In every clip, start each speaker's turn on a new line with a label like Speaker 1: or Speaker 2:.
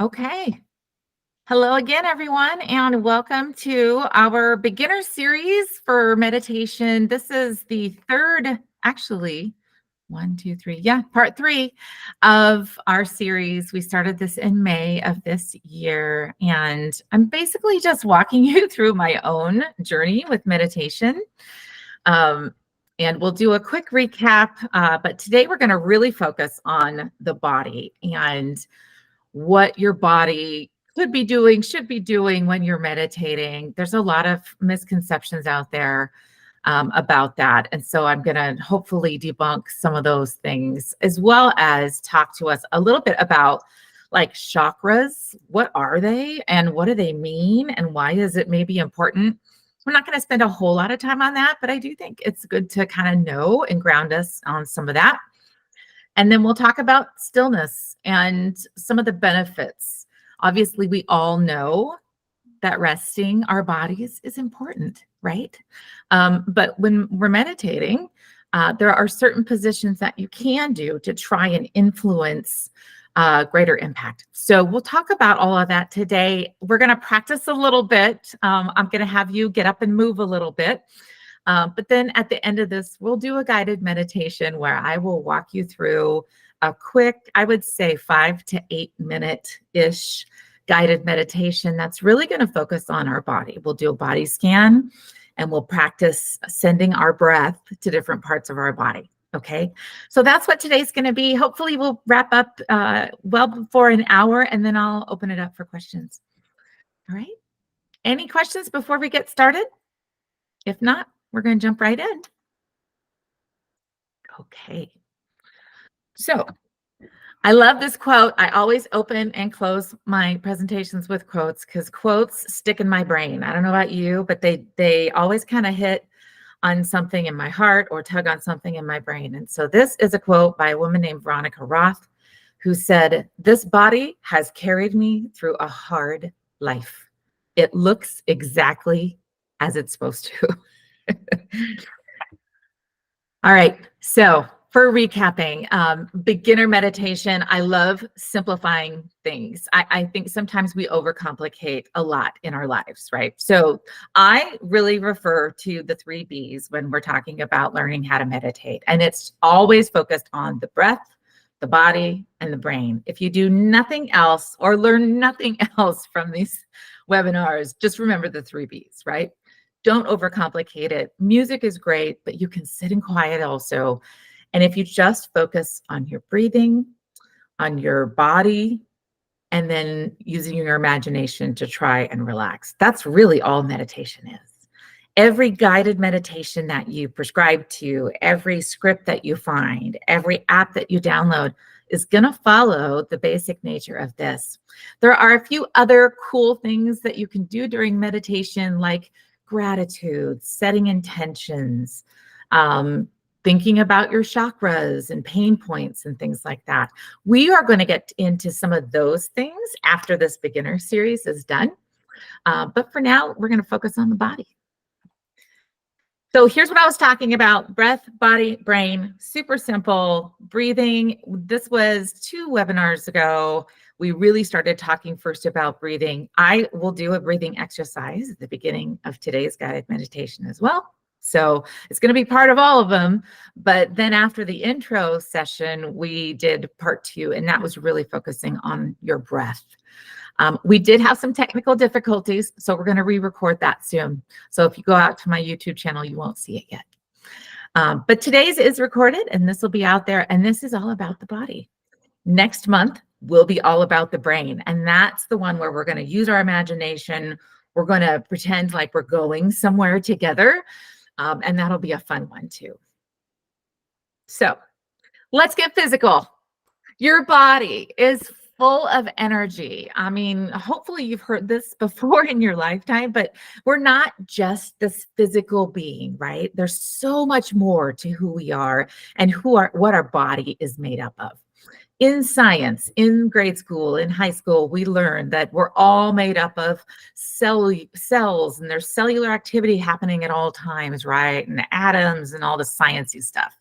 Speaker 1: Okay. Hello again, everyone, and welcome to our beginner series for meditation. This is the third, actually, one, two, three, part three of our series. We started this in May of this year, and I'm basically just walking you through my own journey with meditation. Um, and we'll do a quick recap, but today we're going to really focus on the body and what your body could be doing, should be doing when you're meditating. There's a lot of misconceptions out there about that. And so I'm going to hopefully debunk some of those things, as well as talk to us a little bit about like chakras. What are they and what do they mean? And why is it maybe important? We're not going to spend a whole lot of time on that, but I do think it's good to kind of know and ground us on some of that. And then we'll talk about stillness and some of the benefits. Obviously, we all know that resting our bodies is important, right? But when we're meditating, there are certain positions that you can do to try and influence greater impact. So we'll talk about all of that today. We're going to practice a little bit. I'm going to have you get up and move a little bit. But then at the end of this, we'll do a guided meditation where I will walk you through a quick, I would say 5 to 8 minute-ish guided meditation that's really going to focus on our body. We'll do a body scan and we'll practice sending our breath to different parts of our body. Okay, so that's what today's going to be. Hopefully we'll wrap up well before an hour, and then I'll open it up for questions. All right. Any questions before we get started? If not, we're going to jump right in. Okay. So I love this quote. I always open and close my presentations with quotes because quotes stick in my brain. I don't know about you, but they always kind of hit on something in my heart or tug on something in my brain. And so this is a quote by a woman named Veronica Roth, who said, "This body has carried me through a hard life. It looks exactly as it's supposed to." All right. So for recapping, beginner meditation, I love simplifying things. I think sometimes we overcomplicate a lot in our lives, right? So I really refer to the 3 Bs when we're talking about learning how to meditate. And it's always focused on the breath, the body, and the brain. If you do nothing else or learn nothing else from these webinars, just remember the 3 Bs, right? Don't overcomplicate it. Music is great, but you can sit in quiet also. And if you just focus on your breathing, on your body, and then using your imagination to try and relax, that's really all meditation is. Every guided meditation that you prescribe to, every script that you find, every app that you download is going to follow the basic nature of this. There are a few other cool things that you can do during meditation, like gratitude, setting intentions, thinking about your chakras and pain points and things like that. We are going to get into some of those things after this beginner series is done. But for now, we're going to focus on the body. So here's what I was talking about: breath, body, brain, super simple. Breathing. This was 2 webinars ago. We really started talking first about breathing. I will do a breathing exercise at the beginning of today's guided meditation as well. So it's going to be part of all of them. But then after the intro session, we did part 2, and that was really focusing on your breath. We did have some technical difficulties, so we're going to re-record that soon. So if you go out to my YouTube channel, you won't see it yet. But today's is recorded, and this will be out there, and this is all about the body. Next month will be all about the brain, and that's the one where we're going to use our imagination. We're going to pretend like we're going somewhere together, and that'll be a fun one too. So let's get physical. Your body is full of energy. I mean, hopefully you've heard this before in your lifetime, but we're not just this physical being, right? There's so much more to who we are and what our body is made up of. In science, in grade school, in high school, we learned that we're all made up of cells, and there's cellular activity happening at all times, right? And atoms and all the sciencey stuff.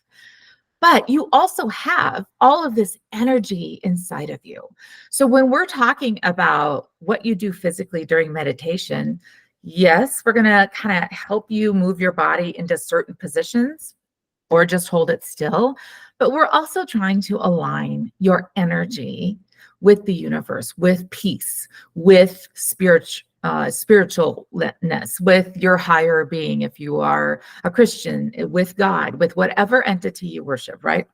Speaker 1: But you also have all of this energy inside of you. So when we're talking about what you do physically during meditation, yes, we're going to kind of help you move your body into certain positions or just hold it still. But we're also trying to align your energy with the universe, with peace, with spiritualness, with your higher being, if you are a Christian, with God, with whatever entity you worship, right?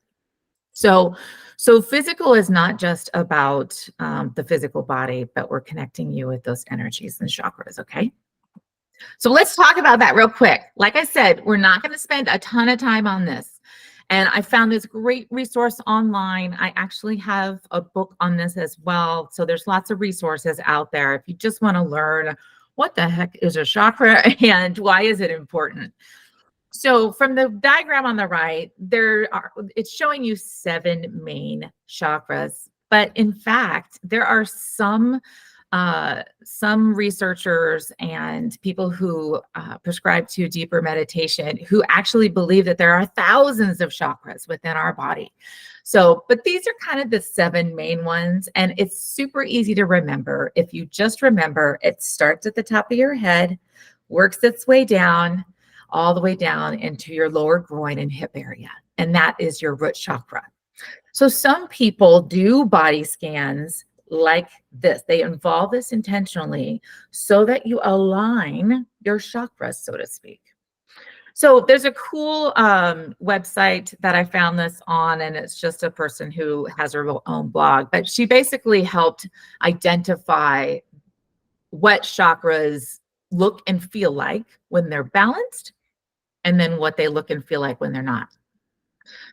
Speaker 1: So, so physical is not just about the physical body, but we're connecting you with those energies and chakras, okay? So let's talk about that real quick. Like I said, we're not going to spend a ton of time on this. And I found this great resource online. I actually have a book on this as well. So there's lots of resources out there if you just want to learn what the heck is a chakra and why is it important. So from the diagram on the right, it's showing you 7 main chakras. But in fact, there are some researchers and people who prescribe to deeper meditation who actually believe that there are thousands of chakras within our body. So, but these are kind of the 7 main ones, and it's super easy to remember. If you just remember, it starts at the top of your head, works its way down, all the way down into your lower groin and hip area, and that is your root chakra. So some people do body scans like this. They involve this intentionally so that you align your chakras, so to speak. So there's a cool website that I found this on, and it's just a person who has her own blog, but she basically helped identify what chakras look and feel like when they're balanced, and then what they look and feel like when they're not.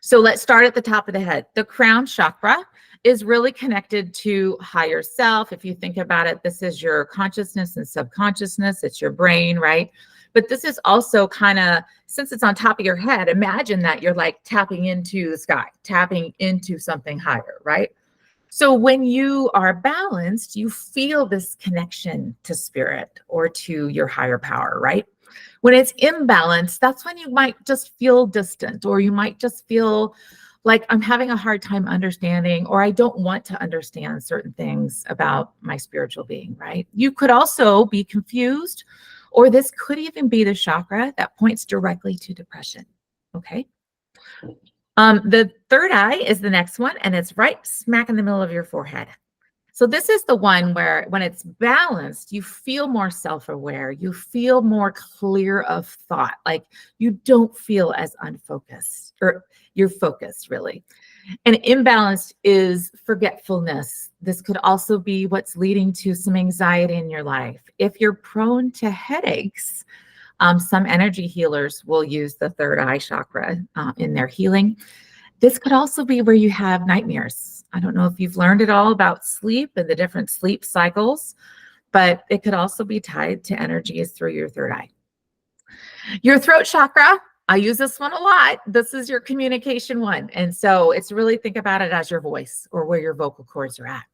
Speaker 1: So let's start at the top of the head. The crown chakra is really connected to higher self. If you think about it, this is your consciousness and subconsciousness. It's your brain, right? But this is also kind of, since it's on top of your head, imagine that you're like tapping into the sky, tapping into something higher, right? So when you are balanced, you feel this connection to spirit or to your higher power, right? When it's imbalanced, that's when you might just feel distant, or you might just feel like I'm having a hard time understanding, or I don't want to understand certain things about my spiritual being, right? You could also be confused, or this could even be the chakra that points directly to depression, okay? The third eye is the next one, and it's right smack in the middle of your forehead. So this is the one where when it's balanced, you feel more self-aware, you feel more clear of thought, like you don't feel as unfocused, or you're focused really. And imbalanced is forgetfulness. This could also be what's leading to some anxiety in your life. If you're prone to headaches, some energy healers will use the third eye chakra in their healing. This could also be where you have nightmares. I don't know if you've learned at all about sleep and the different sleep cycles, but it could also be tied to energies through your third eye. Your throat chakra, I use this one a lot. This is your communication one. And so it's really, think about it as your voice or where your vocal cords are at.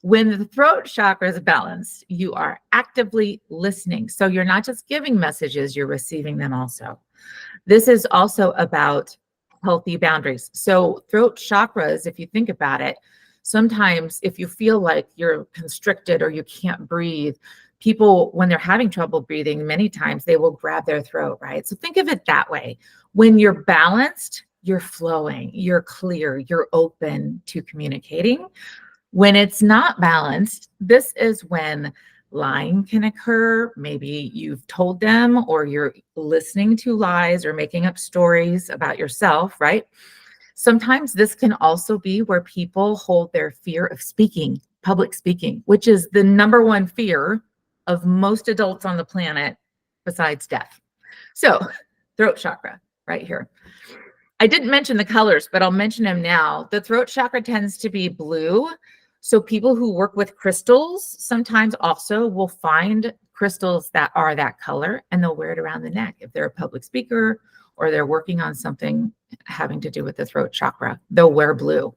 Speaker 1: When the throat chakra is balanced, you are actively listening. So you're not just giving messages, you're receiving them also. This is also about healthy boundaries. So throat chakras, if you think about it, sometimes if you feel like you're constricted or you can't breathe, people, when they're having trouble breathing, many times they will grab their throat, right? So think of it that way. When you're balanced, you're flowing, you're clear, you're open to communicating. When it's not balanced, this is when lying can occur. Maybe you've told them, or you're listening to lies or making up stories about yourself, right? Sometimes this can also be where people hold their fear of speaking, public speaking, which is the number one fear of most adults on the planet besides death. So throat chakra right here. I didn't mention the colors, but I'll mention them now. The throat chakra tends to be blue. So people who work with crystals sometimes also will find crystals that are that color, and they'll wear it around the neck. If they're a public speaker or they're working on something having to do with the throat chakra, they'll wear blue.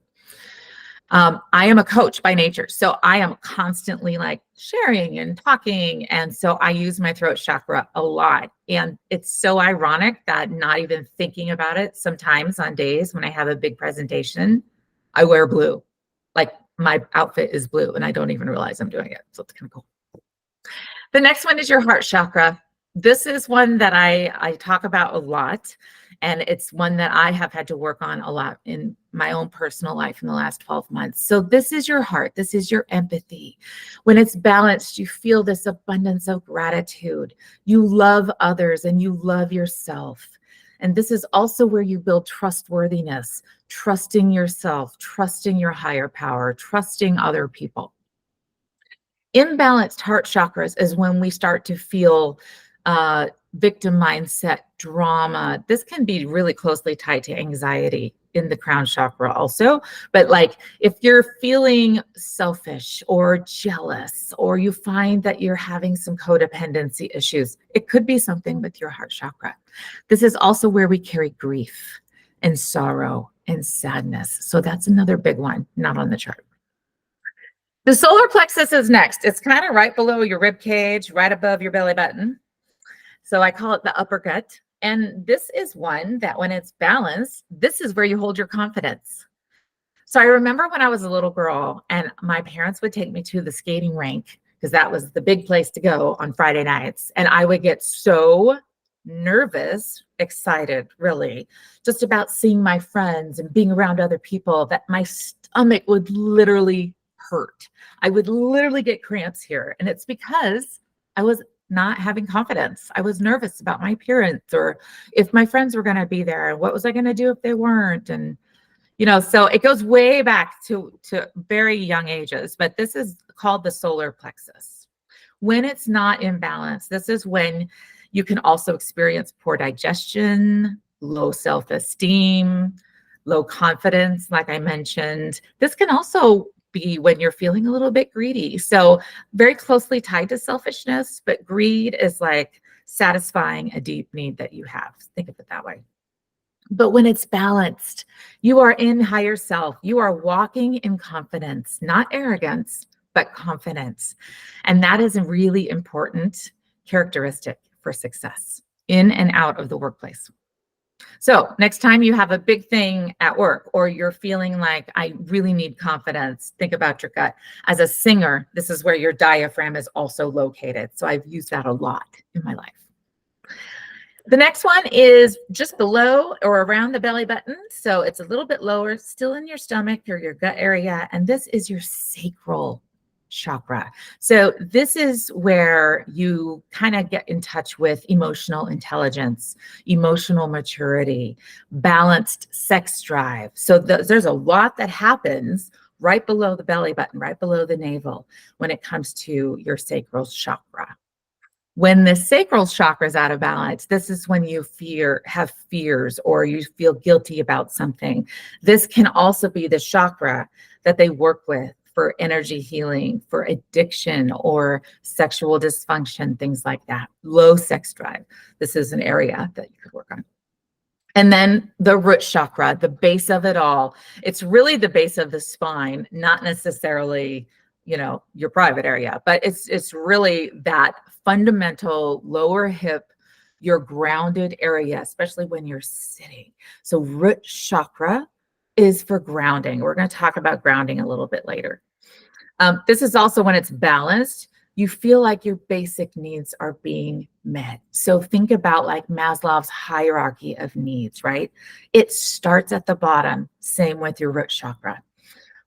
Speaker 1: I am a coach by nature. So I am constantly like sharing and talking. And so I use my throat chakra a lot. And it's so ironic that not even thinking about it, sometimes on days when I have a big presentation, I wear blue. Like my outfit is blue and I don't even realize I'm doing it. So it's kind of cool. The next one is your heart chakra. This is one that I talk about a lot, and it's one that I have had to work on a lot in my own personal life in the last 12 months. So this is your heart. This is your empathy. When it's balanced, you feel this abundance of gratitude. You love others and you love yourself. And this is also where you build trustworthiness, trusting yourself, trusting your higher power, trusting other people. Imbalanced heart chakras is when we start to feel victim mindset, drama. This can be really closely tied to anxiety in the crown chakra also. But like if you're feeling selfish or jealous, or you find that you're having some codependency issues, it could be something with your heart chakra. This is also where we carry grief and sorrow and sadness. So that's another big one, not on the chart. The solar plexus is next. It's kind of right below your rib cage, right above your belly button. So I call it the upper gut. And this is one that when it's balanced, this is where you hold your confidence. So I remember when I was a little girl and my parents would take me to the skating rink because that was the big place to go on Friday nights. And I would get so nervous, excited, really, just about seeing my friends and being around other people that my stomach would literally hurt. I would literally get cramps here. And it's because I was not having confidence. I was nervous about my appearance or if my friends were going to be there and what was I going to do if they weren't. And, so it goes way back to very young ages, but this is called the solar plexus. When it's not in balance, this is when you can also experience poor digestion, low self-esteem, low confidence, like I mentioned. This can also be when you're feeling a little bit greedy. So very closely tied to selfishness, but greed is like satisfying a deep need that you have. Think of it that way. But when it's balanced, you are in higher self. You are walking in confidence, not arrogance, but confidence. And that is a really important characteristic for success in and out of the workplace. So next time you have a big thing at work or you're feeling like I really need confidence, think about your gut. As a singer, this is where your diaphragm is also located. So I've used that a lot in my life. The next one is just below or around the belly button. So it's a little bit lower, still in your stomach or your gut area. And this is your sacral chakra. So this is where you kind of get in touch with emotional intelligence, emotional maturity, balanced sex drive. So there's a lot that happens right below the belly button, right below the navel when it comes to your sacral chakra. When the sacral chakra is out of balance, this is when you have fears or you feel guilty about something. This can also be the chakra that they work with for energy healing, for addiction or sexual dysfunction, things like that. Low sex drive. This is an area that you could work on. And then the root chakra, the base of it all. It's really the base of the spine, not necessarily, your private area, but it's really that fundamental lower hip, your grounded area, especially when you're sitting. So root chakra is for grounding. We're going to talk about grounding a little bit later. This is also when it's balanced, you feel like your basic needs are being met. So think about like Maslow's hierarchy of needs, right? It starts at the bottom, same with your root chakra.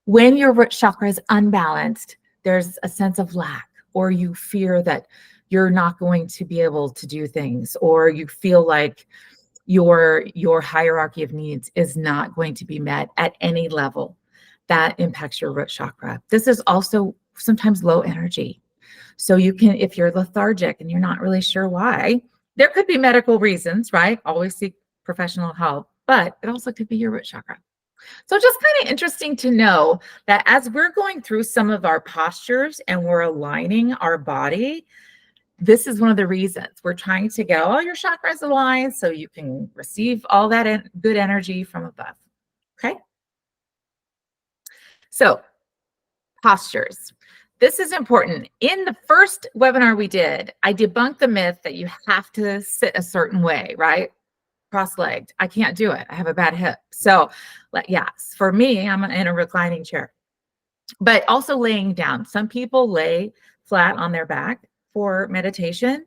Speaker 1: When your root chakra is unbalanced, there's a sense of lack, or you fear that you're not going to be able to do things, or you feel like your hierarchy of needs is not going to be met at any level. That impacts your root chakra. This is also sometimes low energy. So you can, if you're lethargic and you're not really sure why, there could be medical reasons, right? Always seek professional help, but it also could be your root chakra. So just kind of interesting to know that as we're going through some of our postures and we're aligning our body, this is one of the reasons we're trying to get all your chakras aligned so you can receive all that good energy from above. Okay. So postures. This is important. In the first webinar we did, I debunked the myth that you have to sit a certain way, right? Cross-legged. I can't do it. I have a bad hip. So, yes, for me, I'm in a reclining chair, but also laying down. Some people lay flat on their back for meditation.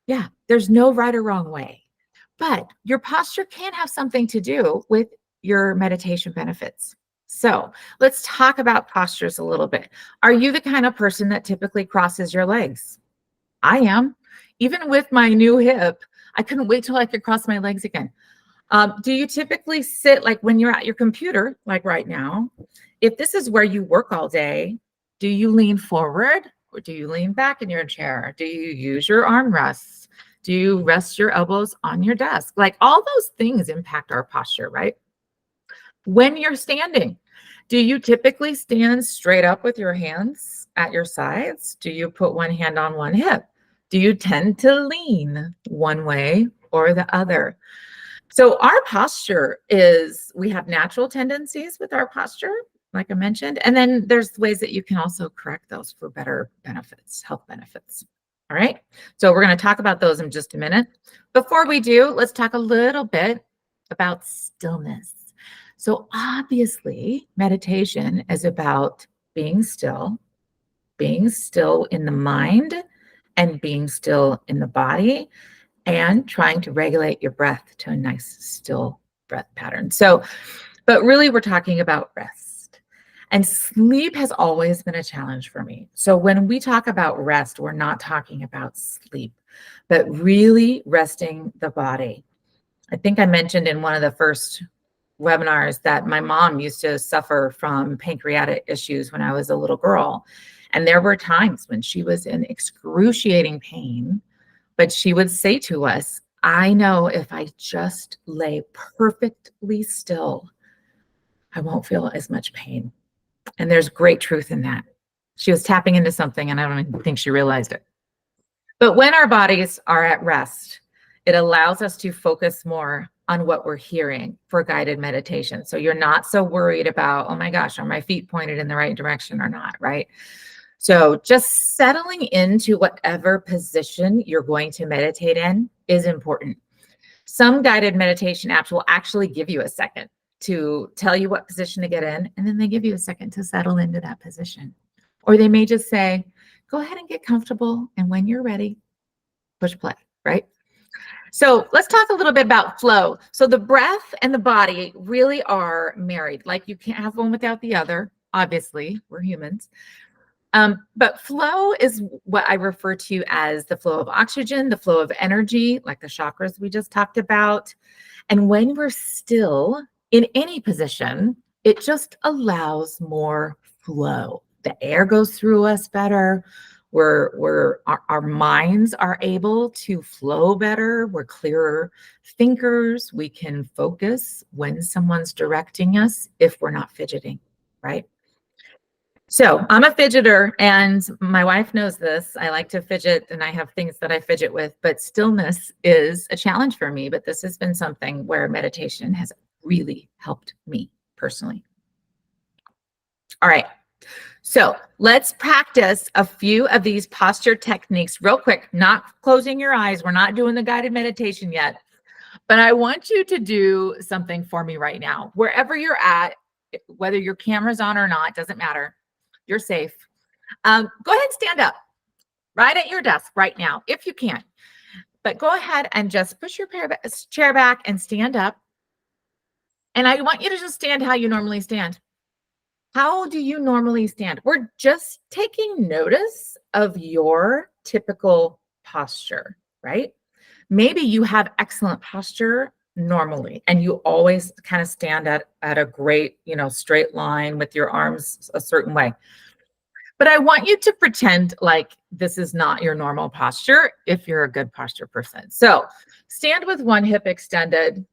Speaker 1: Yeah, there's no right or wrong way, but your posture can have something to do with your meditation benefits. So let's talk about postures a little bit. Are you the kind of person that typically crosses your legs? I am. Even with my new hip, I couldn't wait till I could cross my legs again. Do you typically sit like when you're at your computer, like right now? If this is where you work all day, do you lean forward or do you lean back in your chair? Do you use your armrests? Do you rest your elbows on your desk? Like all those things impact our posture, right? When you're standing, do you typically stand straight up with your hands at your sides? Do you put one hand on one hip? Do you tend to lean one way or the other? So our posture is, we have natural tendencies with our posture, like I mentioned, and then there's ways that you can also correct those for better benefits, health benefits. All right. So we're going to talk about those in just a minute. Before we do, let's talk a little bit about stillness. So obviously, meditation is about being still in the mind and being still in the body, and trying to regulate your breath to a nice, still breath pattern. So, but really, we're talking about rest. And sleep has always been a challenge for me. So, when we talk about rest, we're not talking about sleep, but really resting the body. I think I mentioned in one of the first webinars that my mom used to suffer from pancreatic issues when I was a little girl. And there were times when she was in excruciating pain, but she would say to us, I know if I just lay perfectly still, I won't feel as much pain. And there's great truth in that. She was tapping into something, and I don't even think she realized it. But when our bodies are at rest, it allows us to focus more on what we're hearing for guided meditation. So you're not so worried about, oh my gosh, are my feet pointed in the right direction or not, right? So just settling into whatever position you're going to meditate in is important. Some guided meditation apps will actually give you a second to tell you what position to get in, and then they give you a second to settle into that position. Or they may just say, go ahead and get comfortable, and when you're ready, push play, right? So let's talk a little bit about flow. So the breath and the body really are married. Like you can't have one without the other. Obviously, we're humans. But flow is what I refer to as the flow of oxygen, the flow of energy, like the chakras we just talked about. And when we're still in any position, it just allows more flow. The air goes through us better. Our minds are able to flow better. We're clearer thinkers. We can focus when someone's directing us if we're not fidgeting, right? So I'm a fidgeter, and my wife knows this. I like to fidget, and I have things that I fidget with, but stillness is a challenge for me. But this has been something where meditation has really helped me personally. All right. So let's practice a few of these posture techniques real quick, not closing your eyes. We're not doing the guided meditation yet, but I want you to do something for me right now. Wherever you're at, whether your camera's on or not, doesn't matter. You're safe. Go ahead and stand up right at your desk right now, if you can. But go ahead and just push your chair back and stand up. And I want you to just stand how you normally stand. How do you normally stand? We're just taking notice of your typical posture, right? Maybe you have excellent posture normally, and you always kind of stand at a great, straight line with your arms a certain way. But I want you to pretend like this is not your normal posture if you're a good posture person. So stand with one hip extended,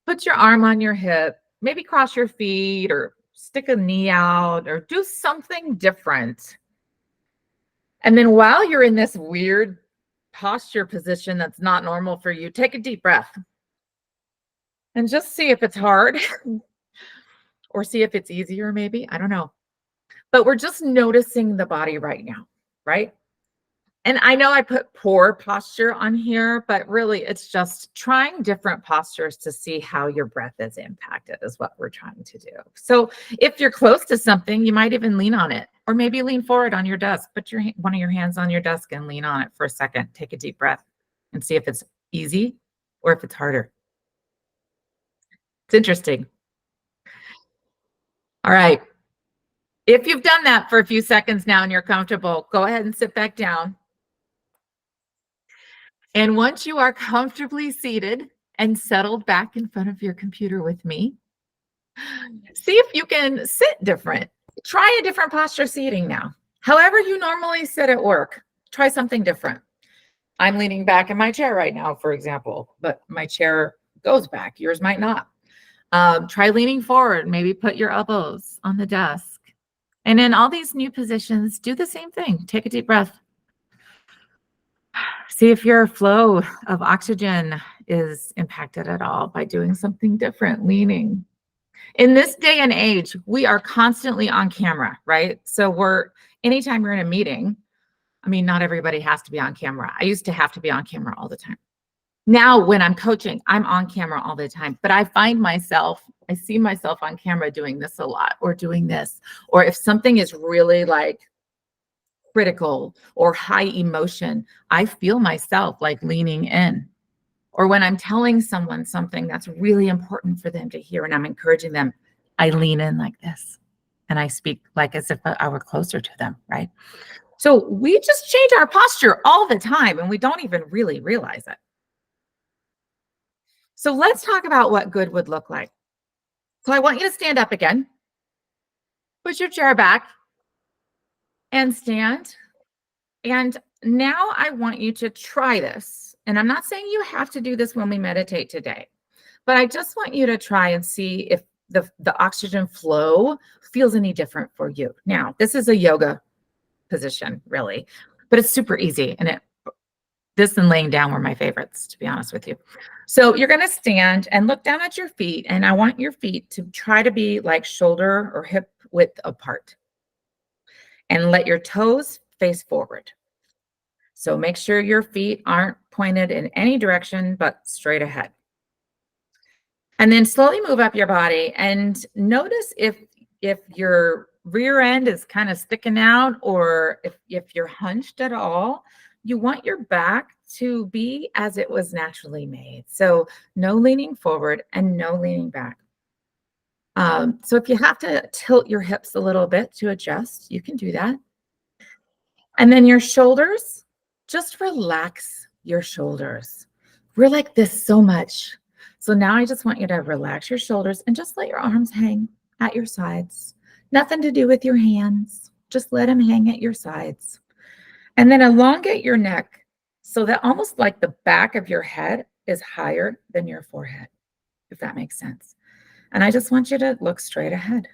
Speaker 1: put your arm on your hip, maybe cross your feet or stick a knee out or do something different. And then while you're in this weird posture position that's not normal for you, take a deep breath and just see if it's hard or see if it's easier maybe. I don't know. But we're just noticing the body right now, right? And I know I put poor posture on here, but really it's just trying different postures to see how your breath is impacted is what we're trying to do. So if you're close to something, you might even lean on it or maybe lean forward on your desk. Put one of your hands on your desk and lean on it for a second. Take a deep breath and see if it's easy or if it's harder. It's interesting. All right. If you've done that for a few seconds now and you're comfortable, go ahead and sit back down. And once you are comfortably seated and settled back in front of your computer with me, see if you can sit different. Try a different posture seating now. However you normally sit at work, try something different. I'm leaning back in my chair right now, for example, but my chair goes back. Yours might not. Try leaning forward. Maybe put your elbows on the desk. And in all these new positions, do the same thing. Take a deep breath. See if your flow of oxygen is impacted at all by doing something different, leaning. In this day and age, we are constantly on camera, right? So anytime you're in a meeting, I mean, not everybody has to be on camera. I used to have to be on camera all the time. Now, when I'm coaching, I'm on camera all the time, but I see myself on camera doing this a lot or doing this. Or if something is really like critical or high emotion, I feel myself like leaning in. Or when I'm telling someone something that's really important for them to hear and I'm encouraging them, I lean in like this and I speak like as if I were closer to them, right? So we just change our posture all the time and we don't even really realize it. So let's talk about what good would look like. So I want you to stand up again, push your chair back and stand. And now I want you to try this. And I'm not saying you have to do this when we meditate today, but I just want you to try and see if the oxygen flow feels any different for you. Now, this is a yoga position, really, but it's super easy. And this and laying down were my favorites, to be honest with you. So you're going to stand and look down at your feet. And I want your feet to try to be like shoulder or hip width apart. And let your toes face forward. So make sure your feet aren't pointed in any direction, but straight ahead. And then slowly move up your body and notice if your rear end is kind of sticking out or if you're hunched at all. You want your back to be as it was naturally made. So no leaning forward and no leaning back. So if you have to tilt your hips a little bit to adjust, you can do that. And then your shoulders, just relax your shoulders. We're like this so much. So now I just want you to relax your shoulders and just let your arms hang at your sides. Nothing to do with your hands. Just let them hang at your sides. And then elongate your neck so that almost like the back of your head is higher than your forehead, if that makes sense. And I just want you to look straight ahead.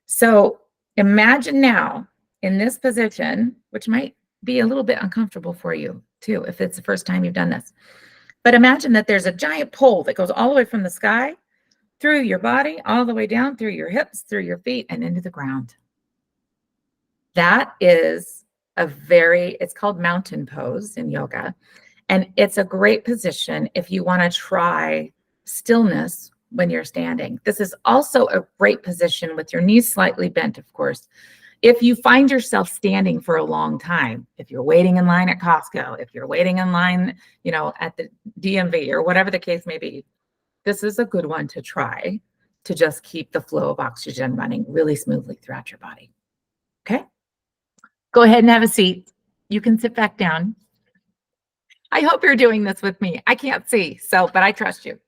Speaker 1: So imagine now in this position, which might be a little bit uncomfortable for you too, if it's the first time you've done this. But imagine that there's a giant pole that goes all the way from the sky through your body, all the way down through your hips, through your feet, and into the ground. That is it's called mountain pose in yoga. And it's a great position if you want to try stillness when you're standing. This is also a great position with your knees slightly bent, of course. If you find yourself standing for a long time, if you're waiting in line at Costco, if you're waiting in line, at the DMV or whatever the case may be, this is a good one to try to just keep the flow of oxygen running really smoothly throughout your body. Okay? Go ahead and have a seat. You can sit back down. I hope you're doing this with me. I can't see, but I trust you.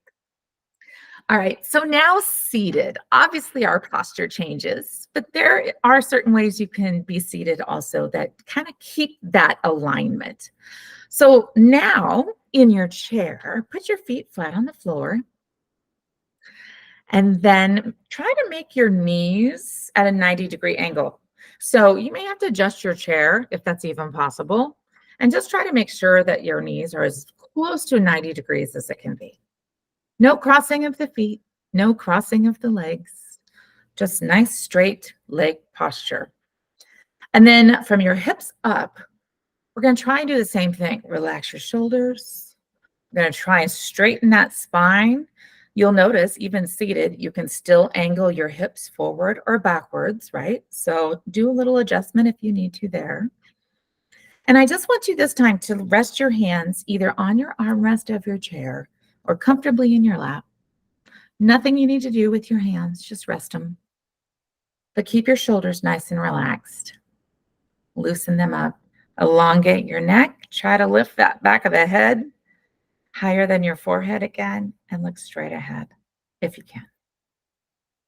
Speaker 1: All right, so now seated. Obviously, our posture changes, but there are certain ways you can be seated also that kind of keep that alignment. So now in your chair, put your feet flat on the floor. And then try to make your knees at a 90-degree angle. So you may have to adjust your chair if that's even possible. And just try to make sure that your knees are as close to 90 degrees as it can be. No crossing of the feet, No crossing of the legs, just nice straight leg posture. And then from your hips up, we're going to try and do the same thing. Relax your shoulders. We're going to try and straighten that spine. You'll notice even seated, you can still angle your hips forward or backwards, right? So do a little adjustment if you need to there. And I just want you this time to rest your hands either on your armrest of your chair or comfortably in your lap. Nothing you need to do with your hands, just rest them. But keep your shoulders nice and relaxed. Loosen them up. Elongate your neck. Try to lift that back of the head higher than your forehead again and look straight ahead if you can.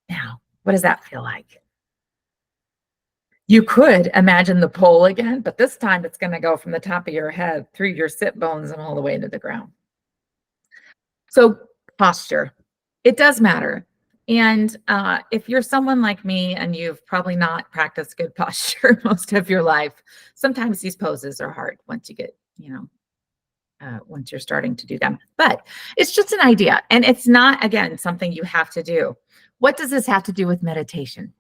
Speaker 1: Now, what does that feel like? You could imagine the pole again, but this time it's going to go from the top of your head through your sit bones and all the way to the ground. So posture, it does matter. And if you're someone like me and you've probably not practiced good posture most of your life, sometimes these poses are hard once you get, once you're starting to do them. But it's just an idea. And it's not, again, something you have to do. What does this have to do with meditation?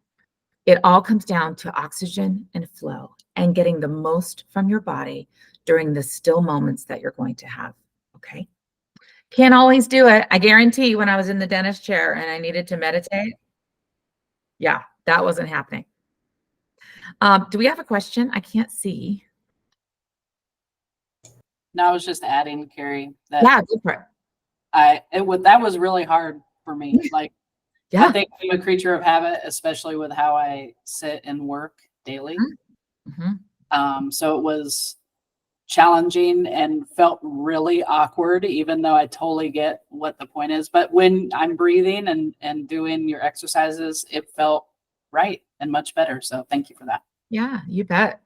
Speaker 1: It all comes down to oxygen and flow and getting the most from your body during the still moments that you're going to have, okay? Can't always do it. I guarantee when I was in the dentist chair and I needed to meditate, yeah, that wasn't happening. Do we have a question? I can't see.
Speaker 2: No, I was just adding, Kerri, that
Speaker 1: Yeah, go for it.
Speaker 2: That was really hard for me. Like,
Speaker 1: Yeah.
Speaker 2: I think I'm a creature of habit, especially with how I sit and work daily.
Speaker 1: Mm-hmm.
Speaker 2: So it was challenging and felt really awkward, even though I totally get what the point is. But when I'm breathing and doing your exercises, it felt right and much better. So thank you for that.
Speaker 1: Yeah, you bet.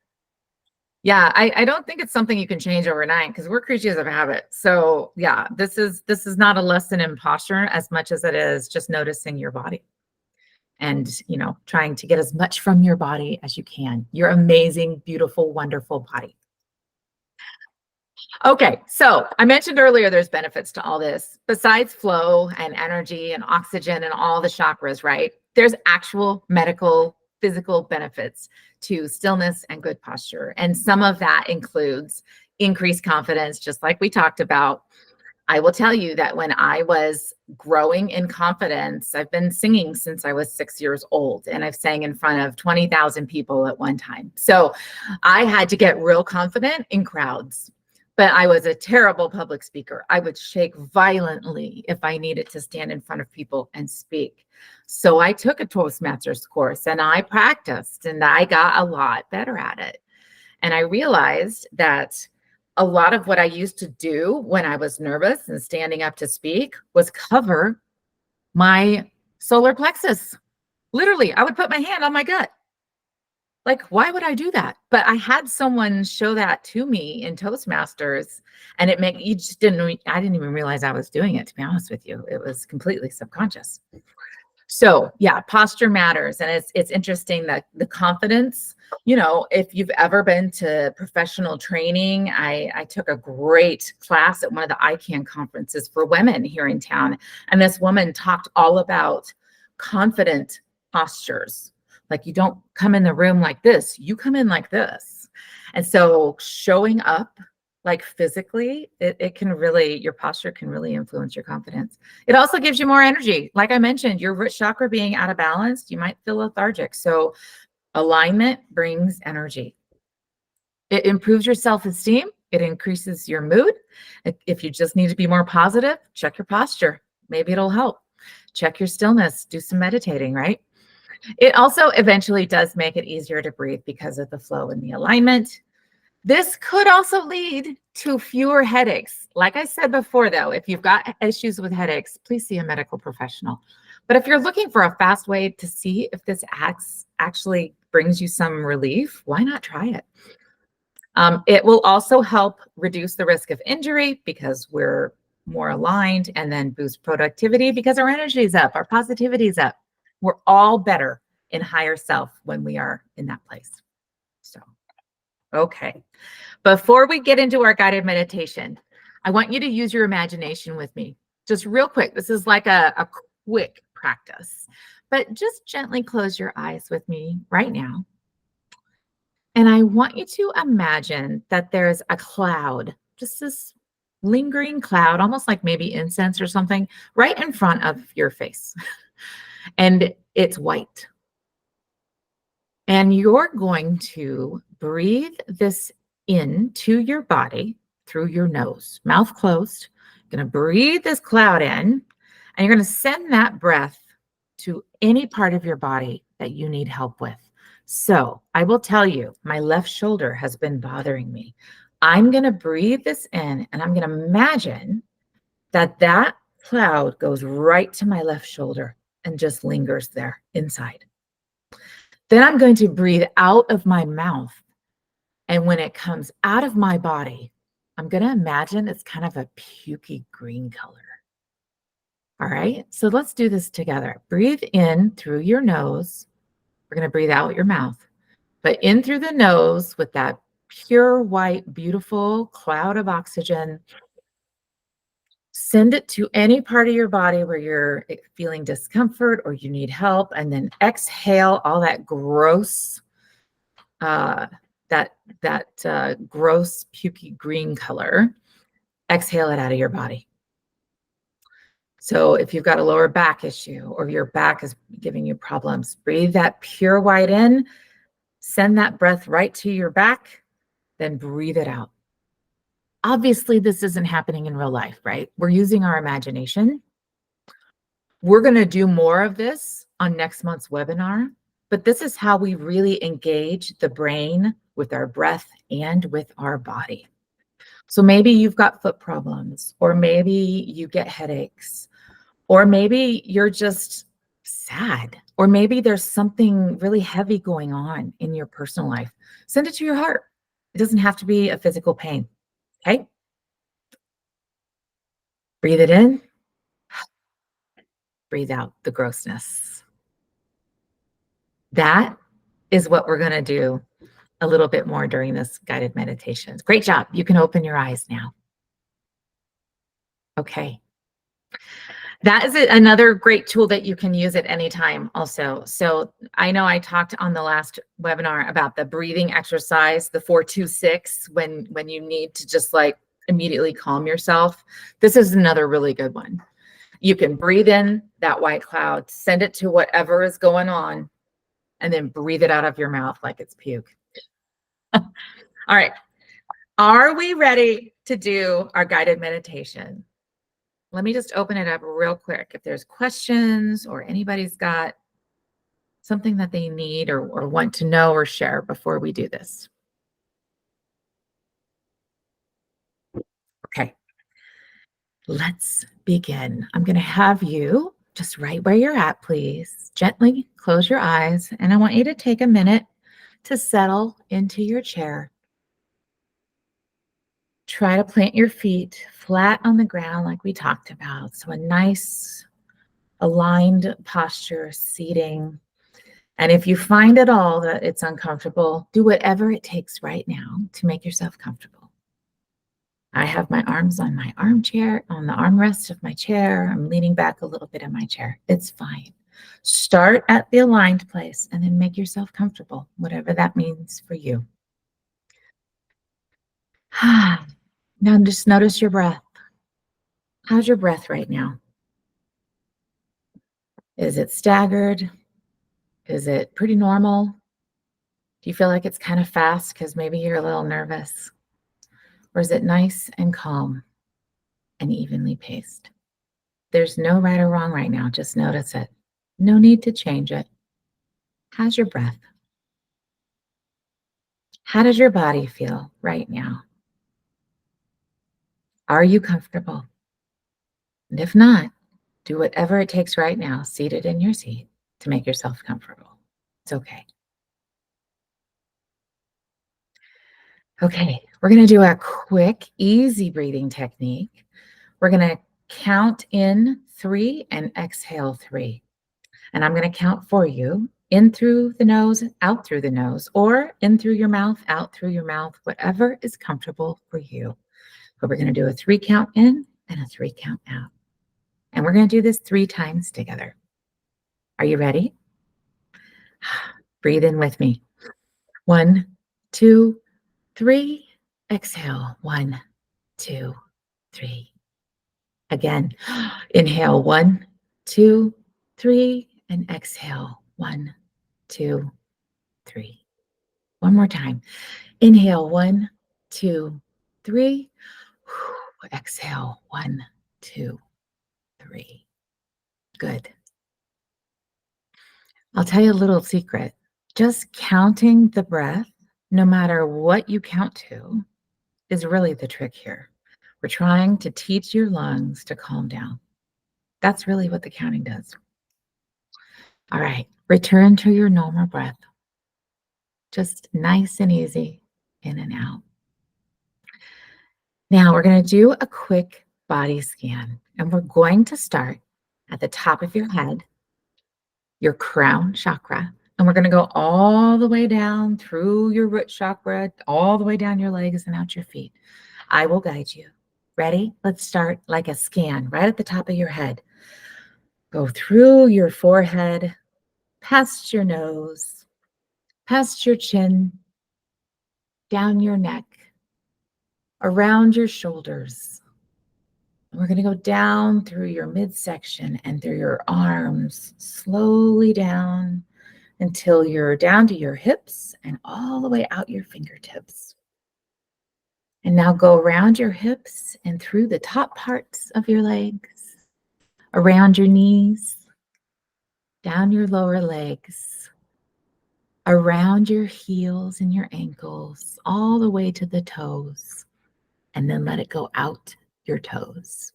Speaker 1: Yeah, I don't think it's something you can change overnight because we're creatures of habit. So yeah, this is not a lesson in posture as much as it is just noticing your body and, trying to get as much from your body as you can. Your amazing, beautiful, wonderful body. Okay, so I mentioned earlier there's benefits to all this. Besides flow and energy and oxygen and all the chakras, right? There's actual medical, physical benefits to stillness and good posture. And some of that includes increased confidence, just like we talked about. I will tell you that when I was growing in confidence, I've been singing since I was 6 years old, and I've sang in front of 20,000 people at one time. So I had to get real confident in crowds. But I was a terrible public speaker. I would shake violently if I needed to stand in front of people and speak. So I took a Toastmasters course and I practiced and I got a lot better at it. And I realized that a lot of what I used to do when I was nervous and standing up to speak was cover my solar plexus. Literally, I would put my hand on my gut. Like, why would I do that? But I had someone show that to me in Toastmasters, and I didn't even realize I was doing it, to be honest with you. It was completely subconscious. So yeah, posture matters. And it's interesting that the confidence, if you've ever been to professional training, I took a great class at one of the ICANN conferences for women here in town. And this woman talked all about confident postures. Like, you don't come in the room like this, you come in like this. And so showing up like physically, it can really, your posture can really influence your confidence. It also gives you more energy. Like I mentioned, your root chakra being out of balance, you might feel lethargic. So alignment brings energy. It improves your self-esteem. It increases your mood. If you just need to be more positive, check your posture. Maybe it'll help. Check your stillness, do some meditating, right? It also eventually does make it easier to breathe because of the flow and the alignment. This could also lead to fewer headaches. Like I said before, though, if you've got issues with headaches, please see a medical professional. But if you're looking for a fast way to see if this actually brings you some relief, why not try it? It will also help reduce the risk of injury because we're more aligned, and then boost productivity because our energy is up, our positivity is up. We're all better in higher self when we are in that place. So, okay. Before we get into our guided meditation, I want you to use your imagination with me. Just real quick. This is like a quick practice. But just gently close your eyes with me right now. And I want you to imagine that there's a cloud, just this lingering cloud, almost like maybe incense or something, right in front of your face. And it's white. And you're going to breathe this into your body through your nose, mouth closed. You're going to breathe this cloud in, and you're going to send that breath to any part of your body that you need help with. So I will tell you, my left shoulder has been bothering me. I'm going to breathe this in, and I'm going to imagine that that cloud goes right to my left shoulder and just lingers there inside. Then I'm going to breathe out of my mouth. And when it comes out of my body, I'm going to imagine it's kind of a pukey green color. All right, so let's do this together. Breathe in through your nose. We're going to breathe out your mouth, but in through the nose with that pure white, beautiful cloud of oxygen. Send it to any part of your body where you're feeling discomfort or you need help, and then exhale all that gross, gross pukey green color. Exhale it out of your body. So if you've got a lower back issue or your back is giving you problems, breathe that pure white in, send that breath right to your back, then breathe it out. Obviously, this isn't happening in real life, right? We're using our imagination. We're going to do more of this on next month's webinar, but this is how we really engage the brain with our breath and with our body. So maybe you've got foot problems, or maybe you get headaches, or maybe you're just sad, or maybe there's something really heavy going on in your personal life. Send it to your heart. It doesn't have to be a physical pain. Okay? Breathe it in. Breathe out the grossness. That is what we're going to do a little bit more during this guided meditation. Great job. You can open your eyes now. Okay. That is another great tool that you can use at any time also. So I know I talked on the last webinar about the breathing exercise, the 4-2-6, when you need to just like immediately calm yourself. This is another really good one. You can breathe in that white cloud, send it to whatever is going on, and then breathe it out of your mouth like it's puke. All right. Are we ready to do our guided meditation? Let me just open it up real quick. If there's questions or anybody's got something that they need or want to know or share before we do this. Okay, let's begin. I'm going to have you just right where you're at, please. Gently close your eyes, and I want you to take a minute to settle into your chair. Try to plant your feet flat on the ground like we talked about. So a nice aligned posture, seating. And if you find at all that it's uncomfortable, do whatever it takes right now to make yourself comfortable. I have my arms on my armchair, on the armrest of my chair. I'm leaning back a little bit in my chair. It's fine. Start at the aligned place and then make yourself comfortable, whatever that means for you. Now just notice your breath. How's your breath right now? Is it staggered? Is it pretty normal? Do you feel like it's kind of fast because maybe you're a little nervous? Or is it nice and calm and evenly paced? There's no right or wrong right now. Just notice it. No need to change it. How's your breath? How does your body feel right now? Are you comfortable? And if not, do whatever it takes right now, seated in your seat, to make yourself comfortable. It's okay. Okay, we're going to do a quick, easy breathing technique. We're going to count in 3 and exhale 3. And I'm going to count for you, in through the nose, out through the nose, or in through your mouth, out through your mouth, whatever is comfortable for you. But we're going to do a 3 count in and a 3 count out. And we're going to do this 3 times together. Are you ready? Breathe in with me. 1, 2, 3. Exhale. 1, 2, 3. Again. Inhale. 1, 2, 3. And exhale. 1, 2, 3. One more time. Inhale. 1, 2, 3. Exhale. 1, 2, 3. Good. I'll tell you a little secret. Just counting the breath, no matter what you count to, is really the trick here. We're trying to teach your lungs to calm down. That's really what the counting does. All right, return to your normal breath. Just nice and easy, in and out. Now we're going to do a quick body scan, and we're going to start at the top of your head, your crown chakra, and we're going to go all the way down through your root chakra, all the way down your legs and out your feet. I will guide you. Ready? Let's start like a scan right at the top of your head. Go through your forehead, past your nose, past your chin, down your neck, around your shoulders. We're going to go down through your midsection and through your arms, slowly down until you're down to your hips and all the way out your fingertips. And now go around your hips and through the top parts of your legs, around your knees, down your lower legs, around your heels and your ankles, all the way to the toes, and then let it go out your toes.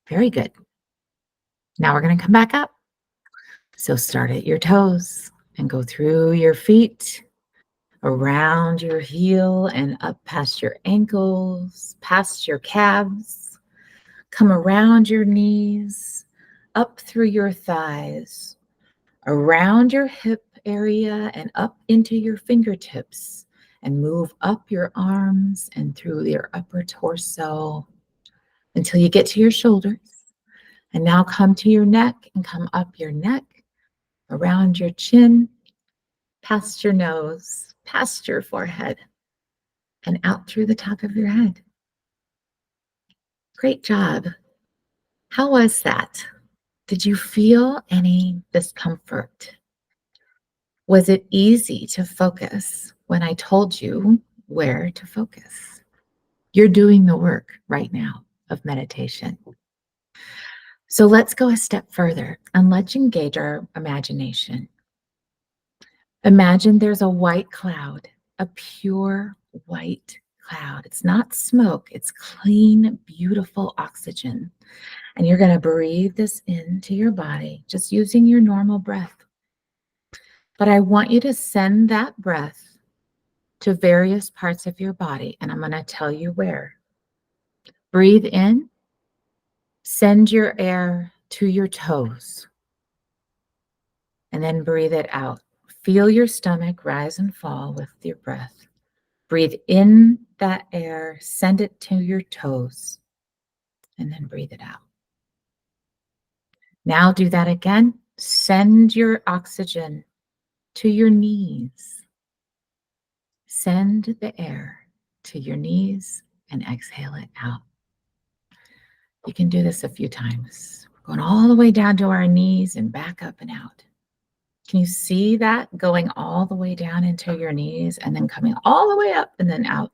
Speaker 1: Very good. Now we're going to come back up. So start at your toes and go through your feet, around your heel and up past your ankles, past your calves. Come around your knees, up through your thighs, around your hip area and up into your fingertips, and move up your arms and through your upper torso until you get to your shoulders. And now come to your neck and come up your neck, around your chin, past your nose, past your forehead, and out through the top of your head. Great job. How was that? Did you feel any discomfort? Was it easy to focus when I told you where to focus? You're doing the work right now of meditation. So let's go a step further and let's engage our imagination. Imagine there's a white cloud, a pure white cloud. It's not smoke, it's clean, beautiful oxygen. And you're going to breathe this into your body, just using your normal breath. But I want you to send that breath to various parts of your body, and I'm going to tell you where. Breathe in, send your air to your toes, and then breathe it out. Feel your stomach rise and fall with your breath. Breathe in that air, send it to your toes, and then breathe it out. Now do that again. Send your oxygen to your knees. Send the air to your knees and exhale it out. You can do this a few times. We're going all the way down to our knees and back up and out. Can you see that going all the way down into your knees and then coming all the way up and then out?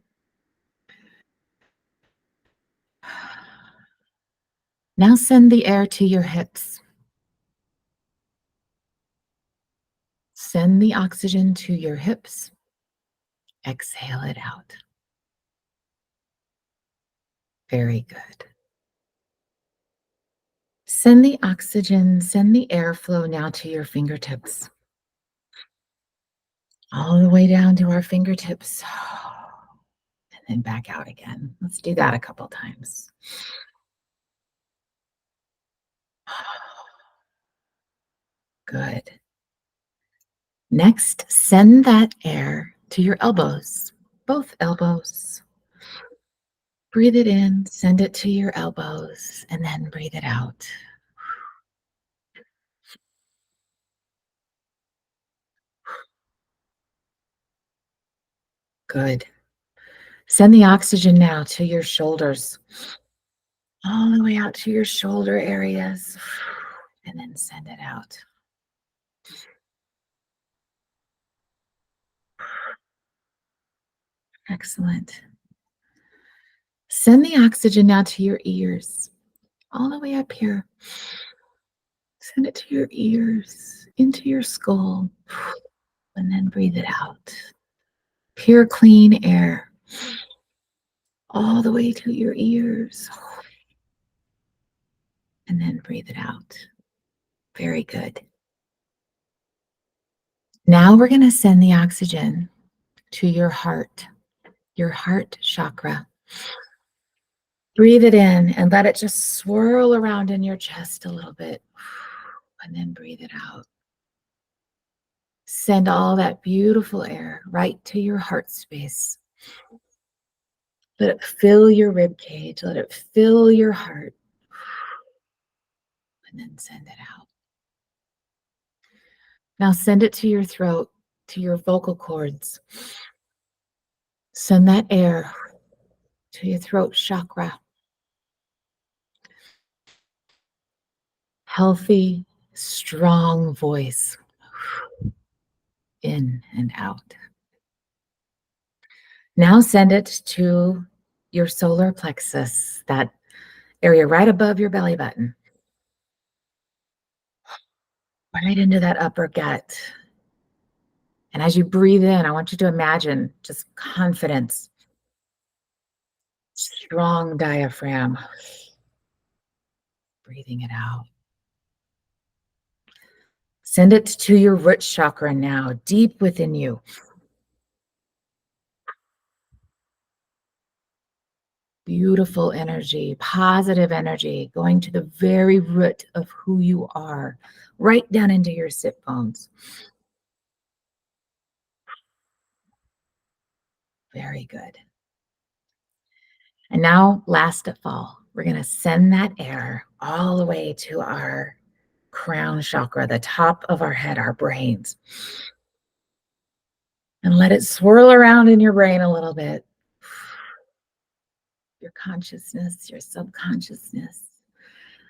Speaker 1: Now send the air to your hips. Send the oxygen to your hips. Exhale it out. Very good. Send the oxygen, send the airflow now to your fingertips. All the way down to our fingertips. And then back out again. Let's do that a couple times. Good. Next, send that air to your elbows, both elbows. Breathe it in, send it to your elbows, and then breathe it out. Good. Send the oxygen now to your shoulders, all the way out to your shoulder areas, and then send it out. Excellent. Send the oxygen now to your ears, all the way up here. Send it to your ears, into your skull, and then breathe it out. Pure, clean air, all the way to your ears, and then breathe it out. Very good. Now we're going to send the oxygen to your heart chakra. Breathe it in and let it just swirl around in your chest a little bit, and then breathe it out. Send all that beautiful air right to your heart space. Let it fill your rib cage. Let it fill your heart. And then send it out. Now send it to your throat, to your vocal cords. Send that air to your throat chakra. Healthy, strong voice. In and out. Now send it to your solar plexus, that area right above your belly button. Right into that upper gut. And as you breathe in, I want you to imagine just confidence, strong diaphragm. Breathing it out. Send it to your root chakra now, deep within you. Beautiful energy, positive energy, going to the very root of who you are, right down into your sit bones. Very good. And now, last of all, we're going to send that air all the way to our crown chakra, the top of our head, our brains. And let it swirl around in your brain a little bit. Your consciousness, your subconsciousness.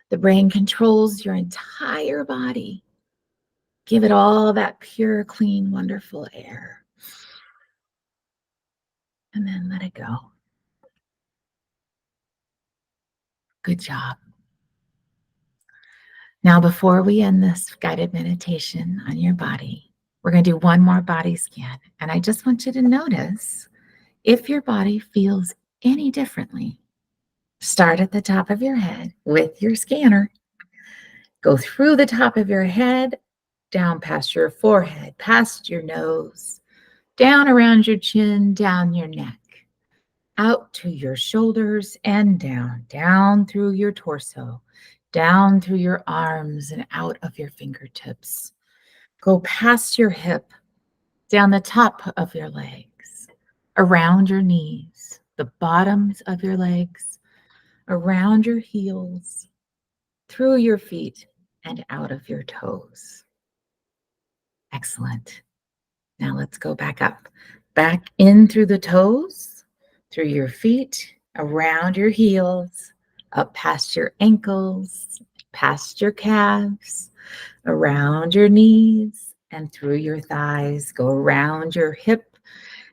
Speaker 1: The brain controls your entire body. Give it all that pure, clean, wonderful air. And then let it go. Good job. Now, before we end this guided meditation on your body, we're going to do one more body scan. And I just want you to notice if your body feels any differently. Start at the top of your head with your scanner. Go through the top of your head, down past your forehead, past your nose, down around your chin, down your neck, out to your shoulders and down through your torso, down through your arms and out of your fingertips. Go past your hip, down the top of your legs, around your knees, the bottoms of your legs, around your heels, through your feet, and out of your toes. Excellent. Now let's go back up. Back in through the toes, through your feet, around your heels, up past your ankles, past your calves, around your knees, and through your thighs. Go around your hip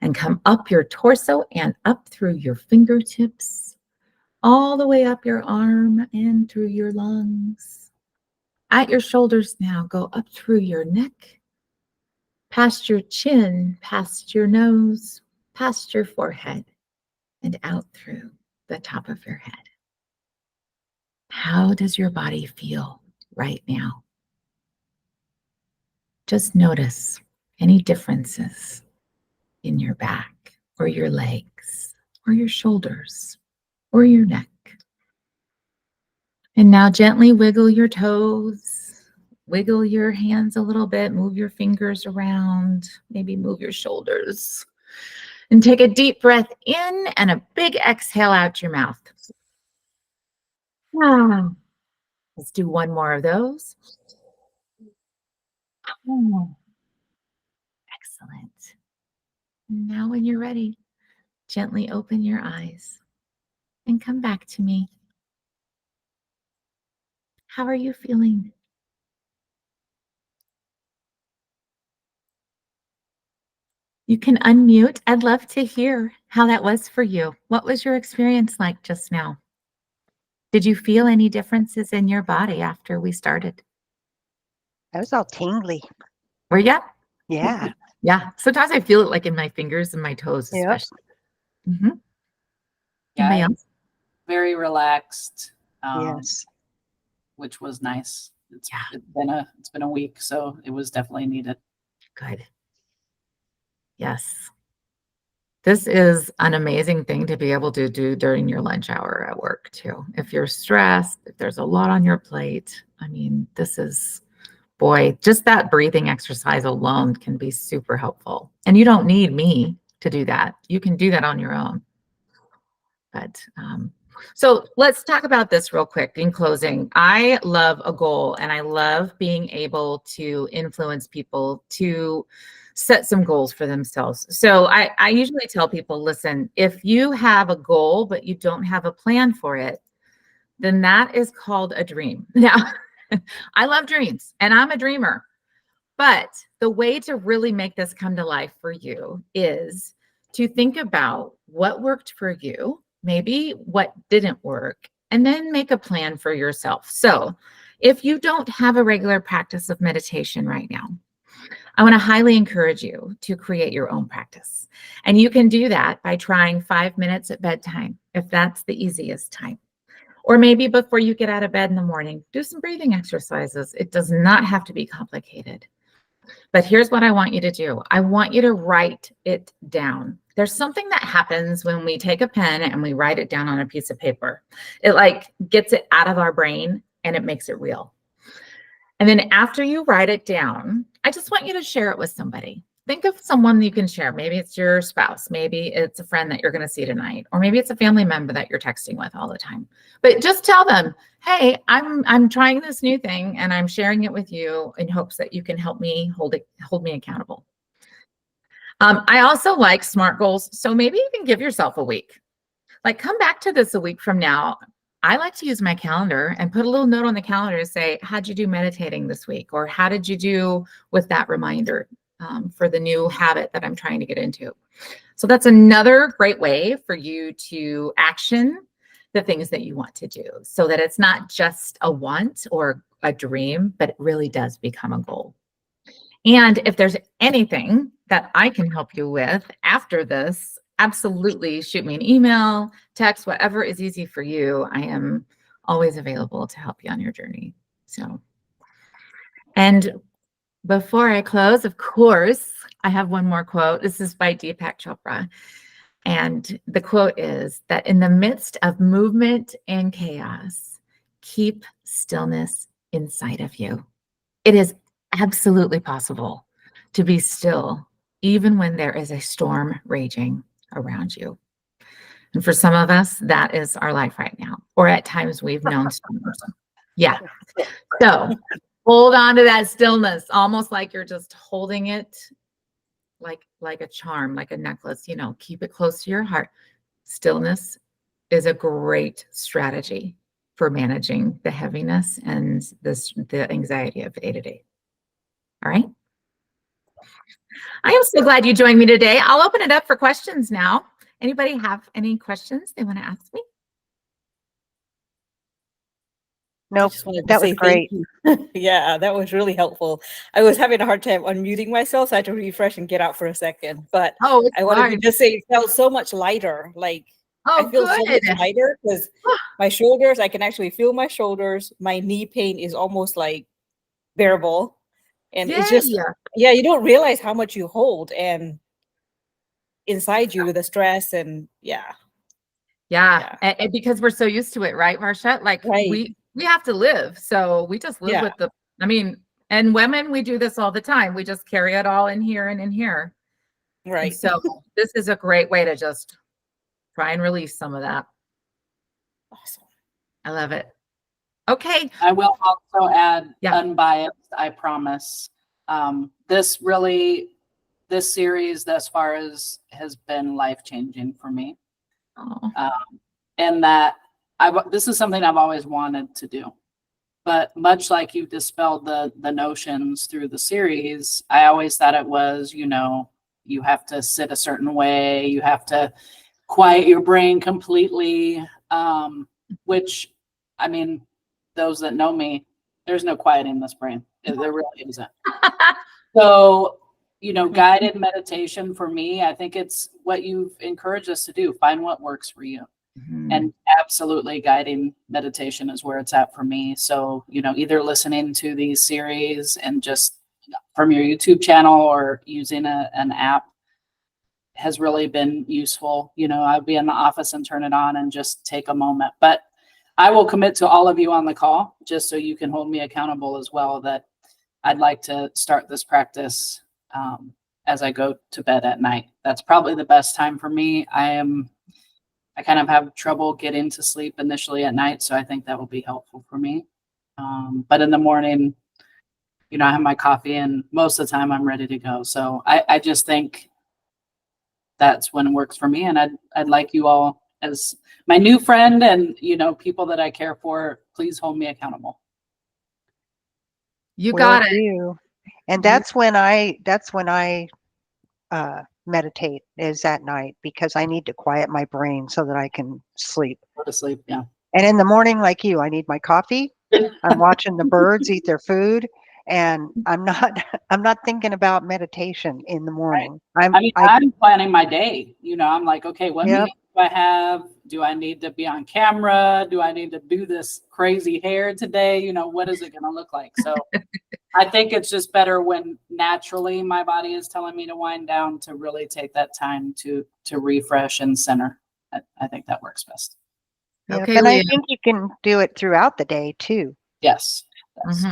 Speaker 1: and come up your torso and up through your fingertips, all the way up your arm and through your lungs. At your shoulders now, go up through your neck, past your chin, past your nose, past your forehead, and out through the top of your head. How does your body feel right now? Just notice any differences in your back or your legs or your shoulders or your neck. And now gently wiggle your toes, wiggle your hands a little bit, move your fingers around, maybe move your shoulders. And take a deep breath in and a big exhale out your mouth. Ah, let's do one more of those. Oh, excellent. Now when you're ready, gently open your eyes and come back to me. How are you feeling? You can unmute. I'd love to hear how that was for you. What was your experience like just now? Did you feel any differences in your body after we started?
Speaker 3: I was all tingly.
Speaker 1: Were you?
Speaker 3: Yeah.
Speaker 1: Yeah. Sometimes I feel it like in my fingers and my toes,
Speaker 3: Yep.
Speaker 1: especially. Mhm.
Speaker 2: Yeah,
Speaker 1: Anybody else?
Speaker 2: very relaxed,
Speaker 3: Yes.
Speaker 2: which was nice.
Speaker 1: Yeah.
Speaker 2: It's been a week, so it was definitely needed.
Speaker 1: Good. Yes. This is an amazing thing to be able to do during your lunch hour at work too. If you're stressed, if there's a lot on your plate, I mean, this is, boy, just that breathing exercise alone can be super helpful. And you don't need me to do that. You can do that on your own. But so let's talk about this real quick in closing. I love a goal and I love being able to influence people to set some goals for themselves. So I usually tell people, listen, if you have a goal, but you don't have a plan for it, then that is called a dream. Now, I love dreams and I'm a dreamer. But the way to really make this come to life for you is to think about what worked for you, maybe what didn't work, and then make a plan for yourself. So, if you don't have a regular practice of meditation right now, I want to highly encourage you to create your own practice. And you can do that by trying 5 minutes at bedtime, if that's the easiest time. Or maybe before you get out of bed in the morning, do some breathing exercises. It does not have to be complicated. But here's what I want you to do. I want you to write it down. There's something that happens when we take a pen and we write it down on a piece of paper. It like gets it out of our brain and it makes it real. And then after you write it down, I just want you to share it with somebody. Think of someone you can share. Maybe it's your spouse. Maybe it's a friend that you're going to see tonight. Or maybe it's a family member that you're texting with all the time. But just tell them, hey, I'm trying this new thing and I'm sharing it with you in hopes that you can help me hold me accountable. I also like SMART goals. So maybe you can give yourself a week. Like come back to this a week from now. I like to use my calendar and put a little note on the calendar to say, how'd you do meditating this week? Or how did you do with that reminder for the new habit that I'm trying to get into? So that's another great way for you to action the things that you want to do so that it's not just a want or a dream, but it really does become a goal. And if there's anything that I can help you with after this, absolutely shoot me an email, text, whatever is easy for you. I am always available to help you on your journey. So, and before I close, of course, I have one more quote. This is by Deepak Chopra. And the quote is that in the midst of movement and chaos, keep stillness inside of you. It is absolutely possible to be still, even when there is a storm raging around you. And for some of us, that is our life right now, or at times we've known storms. Yeah. So hold on to that stillness, almost like you're just holding it like a charm, like a necklace, keep it close to your heart. Stillness is a great strategy for managing the heaviness and the anxiety of day to day. All right. I am so glad you joined me today. I'll open it up for questions now. Anybody have any questions they want to ask me?
Speaker 4: I
Speaker 3: Nope.
Speaker 4: just wanted to
Speaker 3: That was
Speaker 4: say
Speaker 3: great.
Speaker 4: thank you. Yeah, that was really helpful. I was having a hard time unmuting myself, so I had to refresh and get out for a second. But
Speaker 1: Oh, it's
Speaker 4: I wanted to
Speaker 1: fine.
Speaker 4: just say it felt so much lighter. Like I
Speaker 1: Oh,
Speaker 4: feel so much
Speaker 1: good.
Speaker 4: lighter because my shoulders, I can actually feel my shoulders. My knee pain is almost like bearable. And it's just,
Speaker 1: Yay.
Speaker 4: yeah, you don't realize how much you hold and inside you with the stress and yeah.
Speaker 1: Yeah. And because we're so used to it, right, Marcia? Like
Speaker 4: Right.
Speaker 1: we have to live. So we just live
Speaker 4: Yeah.
Speaker 1: with and women, we do this all the time. We just carry it all in here and in here. And
Speaker 4: Right.
Speaker 1: so this is a great way to just try and release some of that.
Speaker 4: Awesome.
Speaker 1: I love it. Okay.
Speaker 2: I will also add
Speaker 1: Yeah.
Speaker 2: unbiased, I promise. This this series thus far has been life-changing for me.
Speaker 1: Oh,
Speaker 2: And that this is something I've always wanted to do. But much like you dispelled the notions through the series, I always thought it was, you have to sit a certain way, you have to quiet your brain completely, which, I mean, those that know me, there's no quieting this brain. There really isn't. So, guided meditation for me, I think it's what you've encouraged us to do. Find what works for you. And absolutely guiding meditation is where it's at for me. So, either listening to these series and just from your YouTube channel or using an app has really been useful. I'd be in the office and turn it on and just take a moment. But I will commit to all of you on the call, just so you can hold me accountable as well, that I'd like to start this practice as I go to bed at night. That's probably the best time for me. I kind of have trouble getting to sleep initially at night, so I think that will be helpful for me. But in the morning, I have my coffee, and most of the time I'm ready to go. So I just think that's when it works for me. And I'd like you all, as my new friend and, people that I care for, please hold me accountable.
Speaker 1: you
Speaker 3: Will
Speaker 1: got it.
Speaker 3: do. And that's when I meditate, is at night, because I need to quiet my brain so that I can sleep.
Speaker 2: Go to sleep. Yeah.
Speaker 3: And in the morning, like you, I need my coffee. I'm watching the birds eat their food, and I'm not thinking about meditation in the morning.
Speaker 2: I'm planning my day. I'm like, okay, what
Speaker 3: Yep.
Speaker 2: meetings do I have? Do I need to be on camera? Do I need to do this crazy hair today? What is it going to look like? So I think it's just better when naturally my body is telling me to wind down, to really take that time to refresh and center. I think that works best.
Speaker 3: Yep.
Speaker 1: Okay,
Speaker 3: And I
Speaker 1: Leah.
Speaker 3: think you can do it throughout the day too.
Speaker 2: Yes. Yes.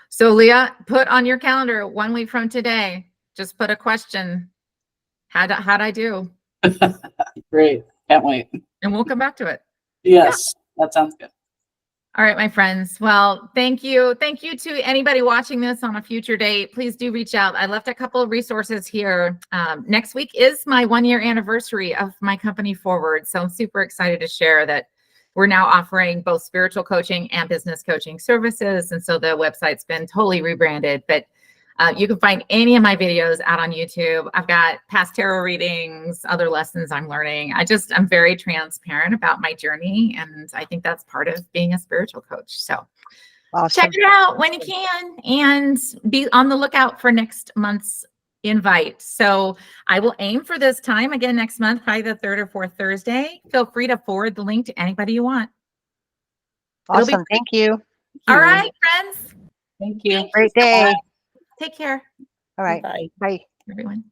Speaker 1: So Leah, put on your calendar 1 week from today, just put a question. How'd I do?
Speaker 2: Great. Can't wait.
Speaker 1: And we'll come back to it.
Speaker 2: Yes. That sounds good.
Speaker 1: All right, my friends. Well, thank you. Thank you to anybody watching this on a future date. Please do reach out. I left a couple of resources here. Next week is my 1-year anniversary of my company Forward. So I'm super excited to share that we're now offering both spiritual coaching and business coaching services. And so the website's been totally rebranded, but you can find any of my videos out on YouTube. I've got past tarot readings, other lessons I'm learning. I'm very transparent about my journey. And I think that's part of being a spiritual coach. So
Speaker 3: Awesome.
Speaker 1: check it out when you can, and be on the lookout for next month's invite. So I will aim for this time again next month, probably the 3rd or 4th Thursday. Feel free to forward the link to anybody you want. It'll be
Speaker 3: Awesome. Thank you.
Speaker 1: All right, friends.
Speaker 2: Thank you.
Speaker 3: Great day.
Speaker 1: Take care,
Speaker 3: All right.
Speaker 4: Bye.
Speaker 3: Bye.
Speaker 1: everyone.